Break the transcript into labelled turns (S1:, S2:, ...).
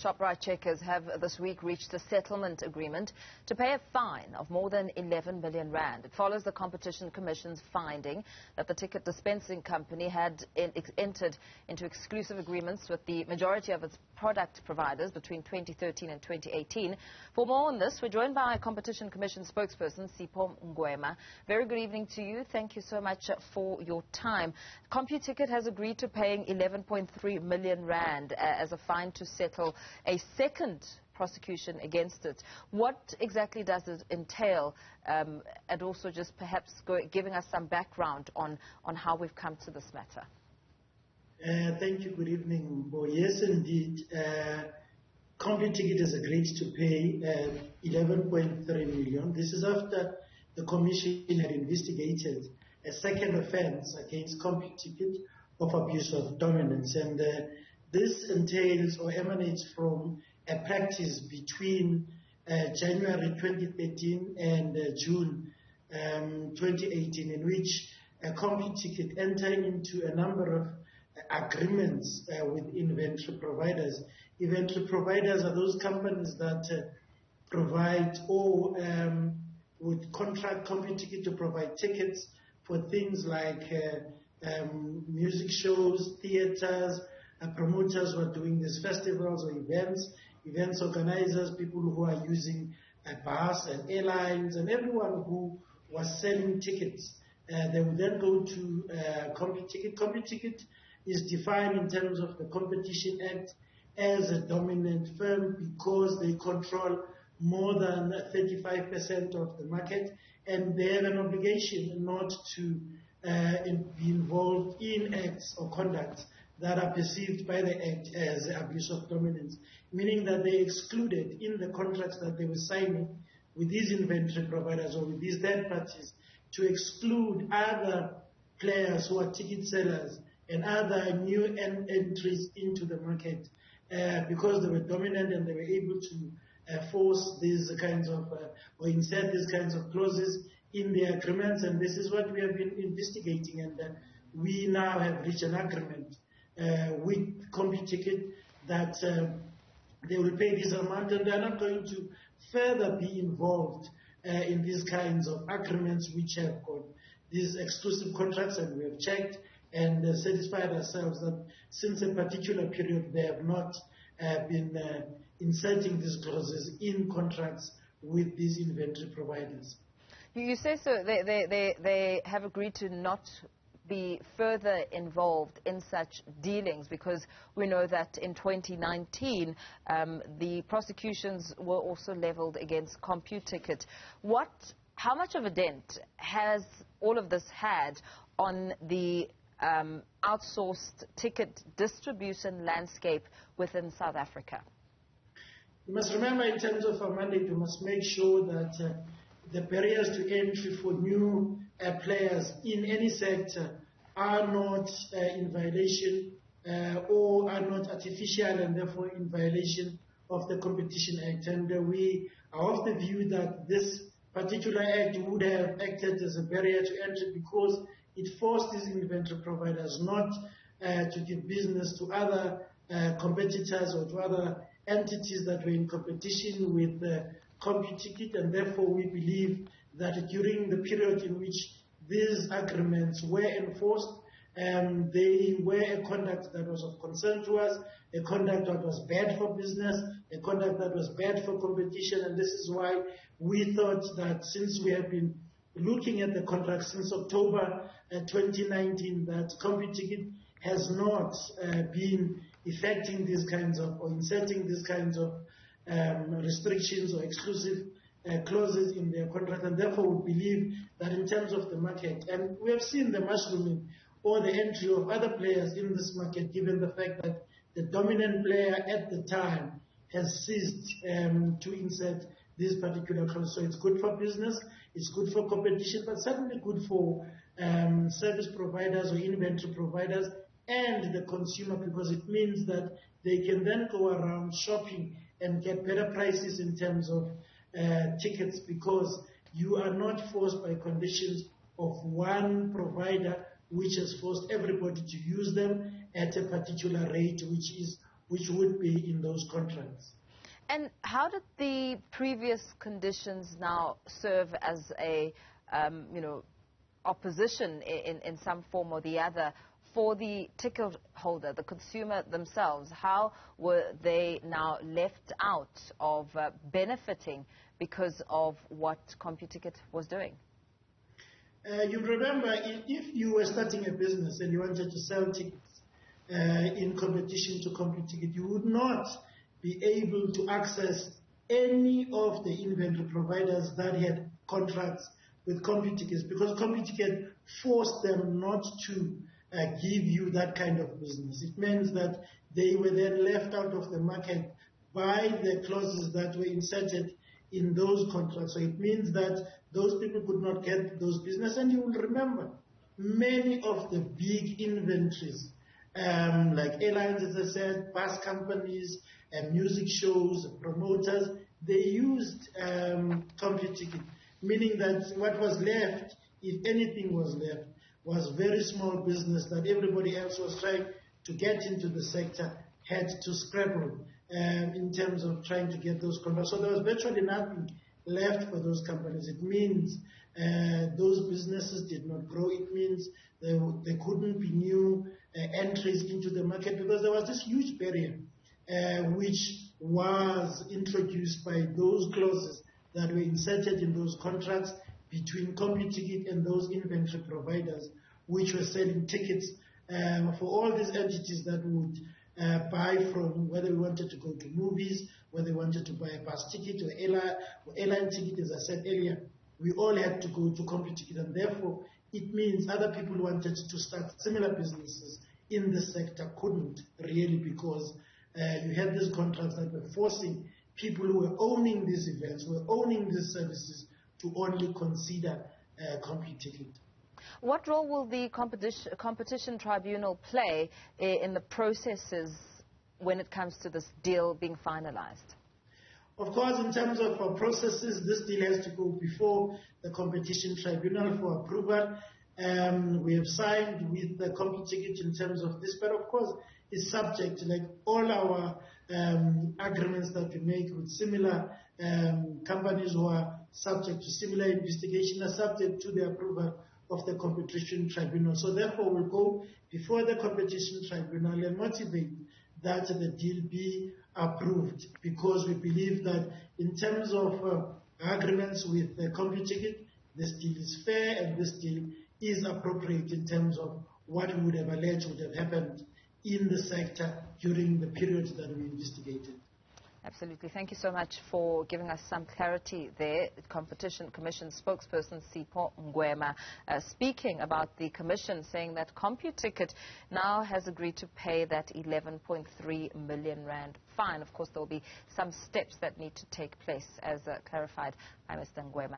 S1: Shoprite Checkers have this week reached a settlement agreement to pay a fine of more than 11 million rand. It follows the Competition Commission's finding that the ticket dispensing company had entered into exclusive agreements with the majority of its product providers between 2013 and 2018. For more on this, we're joined by Competition Commission spokesperson Sipho Ngwema. Very good evening to you. Thank you so much for your time. CompuTicket has agreed to paying 11.3 million rand as a fine to settle a second prosecution against it. What exactly does it entail? And also just perhaps giving us some background on how we've come to this matter.
S2: Thank you. Good evening. Well, yes, indeed. CompuTicket has agreed to pay 11.3 million. This is after the Commission had investigated a second offence against CompuTicket of abuse of dominance. And this entails or emanates from a practice between January 2013 and June 2018, in which CompuTicket entered into a number of agreements with inventory providers. Inventory providers are those companies that provide or would contract CompuTicket to provide tickets for things like music shows, theaters, promoters who are doing these festivals or events organizers, people who are using a bus and airlines, and everyone who was selling tickets. They would then go to CompuTicket. CompuTicket is defined in terms of the Competition Act as a dominant firm because they control more than 35% of the market, and they have an obligation not to be involved in acts or conducts that are perceived by the Act as abuse of dominance, meaning that they excluded in the contracts that they were signing with these inventory providers or with these third parties to exclude other players who are ticket sellers and other new entries into the market because they were dominant and they were able to force these kinds of or insert these kinds of clauses in the agreements. And this is what we have been investigating, and we now have reached an agreement with CompuTicket that they will pay this amount, and they are not going to further be involved in these kinds of agreements which have got these exclusive contracts. And we have checked and satisfied ourselves that since a particular period they have not been inserting these clauses in contracts with these inventory providers.
S1: You say so. They have agreed to not be further involved in such dealings, because we know that in 2019 the prosecutions were also leveled against CompuTicket. How much of a dent has all of this had on the outsourced ticket distribution landscape within South Africa?
S2: You must remember, in terms of our mandate, we must make sure that the barriers to entry for new players in any sector are not in violation or are not artificial and therefore in violation of the Competition Act. And we are of the view that this particular act would have acted as a barrier to entry because it forced these inventory providers not to give business to other competitors or to other entities that were in competition with CompuTicket. And therefore we believe that during the period in which these agreements were enforced, they were a conduct that was of concern to us, a conduct that was bad for business, a conduct that was bad for competition. And this is why we thought that since we have been looking at the contract since October 2019, that CompuTicket has not been effecting these kinds of or inserting these kinds of restrictions or exclusive clauses in their contract, and therefore we believe that in terms of the market, and we have seen the mushrooming or the entry of other players in this market, given the fact that the dominant player at the time has ceased to insert this particular clause. So it's good for business, it's good for competition, but certainly good for service providers or inventory providers and the consumer, because it means that they can then go around shopping and get better prices in terms of tickets, because you are not forced by conditions of one provider which has forced everybody to use them at a particular rate which is which would be in those contracts.
S1: And how did the previous conditions now serve as a, opposition in some form or the other for the ticket holder, the consumer themselves? How were they now left out of benefiting because of what CompuTicket was doing?
S2: You remember, if you were starting a business and you wanted to sell tickets in competition to CompuTicket, you would not be able to access any of the inventory providers that had contracts with CompuTickets, because CompuTicket forced them not to give you that kind of business. It means that they were then left out of the market by the clauses that were inserted in those contracts. So it means that those people could not get those business. And you will remember, many of the big inventories, like airlines, as I said, bus companies, music shows, promoters, they used CompuTicket, meaning that what was left, if anything was left, was very small business that everybody else was trying to get into the sector, had to scrabble in terms of trying to get those contracts. So there was virtually nothing left for those companies. It means those businesses did not grow. It means there couldn't be new entries into the market, because there was this huge barrier which was introduced by those clauses that were inserted in those contracts between CompuTicket and those inventory providers, which were selling tickets for all these entities that would buy from, whether we wanted to go to movies, whether we wanted to buy a bus ticket or airline ticket, as I said earlier. We all had to go to CompuTicket, and therefore it means other people who wanted to start similar businesses in the sector couldn't really, because you had these contracts that were forcing people who were owning these events, who were owning these services, to only consider CompuTicket.
S1: What role will the competition tribunal play in the processes when it comes to this deal being finalized?
S2: Of course, in terms of processes, this deal has to go before the competition tribunal for approval. We have signed with the CompuTicket in terms of this, but of course, it's subject, like all our agreements that we make with similar companies who are subject to similar investigation, are subject to the approval of the competition tribunal. So therefore, we'll go before the competition tribunal and motivate that the deal be approved, because we believe that in terms of agreements with the CompuTicket, this deal is fair and this deal is appropriate in terms of what we would have alleged would have happened in the sector during the period that we investigated.
S1: Absolutely. Thank you so much for giving us some clarity there. Competition Commission spokesperson Sipho Ngwema speaking about the Commission, saying that CompuTicket now has agreed to pay that 11.3 million rand fine. Of course, there will be some steps that need to take place, as clarified by Mr. Ngwema.